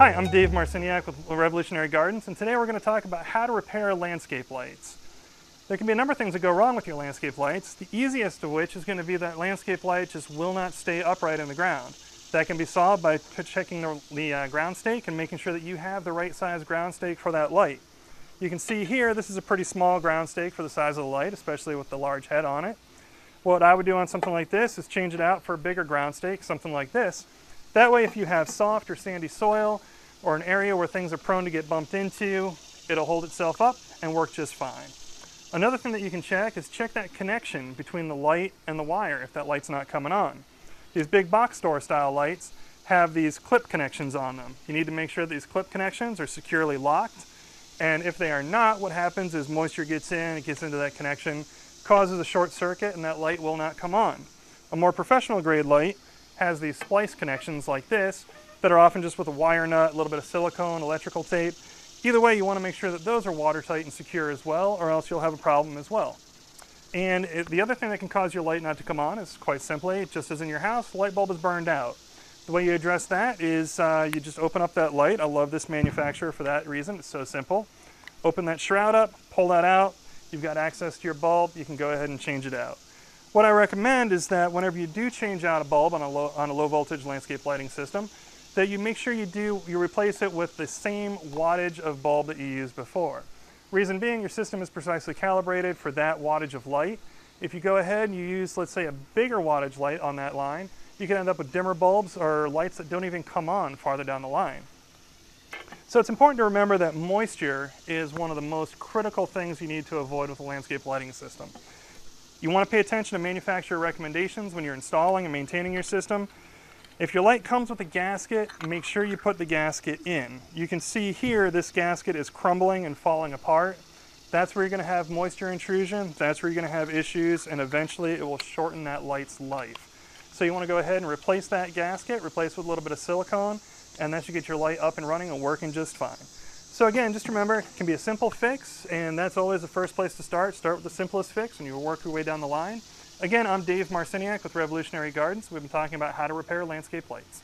Hi, I'm Dave Marciniak with Revolutionary Gardens, and today we're going to talk about how to repair landscape lights. There can be a number of things that go wrong with your landscape lights, the easiest of which is going to be that landscape light just will not stay upright in the ground. That can be solved by checking the ground stake and making sure that you have the right size ground stake for that light. You can see here, this is a pretty small ground stake for the size of the light, especially with the large head on it. What I would do on something like this is change it out for a bigger ground stake, something like this. That way, if you have soft or sandy soil or an area where things are prone to get bumped into, it'll hold itself up and work just fine. Another thing that you can check is check that connection between the light and the wire if that light's not coming on. These big box store style lights have these clip connections on them. You need to make sure that these clip connections are securely locked, and if they are not, what happens is moisture gets in, it gets into that connection, causes a short circuit, and that light will not come on. A more professional grade light has these splice connections like this that are often just with a wire nut, a little bit of silicone, electrical tape. Either way, you want to make sure that those are watertight and secure as well, or else you'll have a problem as well. And the other thing that can cause your light not to come on is quite simply, just as in your house, the light bulb is burned out. The way you address that is you just open up that light. I love this manufacturer for that reason. It's so simple. Open that shroud up, pull that out. You've got access to your bulb. You can go ahead and change it out. What I recommend is that whenever you do change out a bulb on a low voltage landscape lighting system, that you make sure you replace it with the same wattage of bulb that you used before. Reason being, your system is precisely calibrated for that wattage of light. If you go ahead and you use, let's say, a bigger wattage light on that line, you can end up with dimmer bulbs or lights that don't even come on farther down the line. So it's important to remember that moisture is one of the most critical things you need to avoid with a landscape lighting system. You want to pay attention to manufacturer recommendations when you're installing and maintaining your system. If your light comes with a gasket, make sure you put the gasket in. You can see here this gasket is crumbling and falling apart. That's where you're going to have moisture intrusion, that's where you're going to have issues, and eventually it will shorten that light's life. So you want to go ahead and replace that gasket, replace with a little bit of silicone, and that should get your light up and running and working just fine. So again, just remember, it can be a simple fix, and that's always the first place to start. Start with the simplest fix and you'll work your way down the line. Again, I'm Dave Marciniak with Revolutionary Gardens. We've been talking about how to repair landscape lights.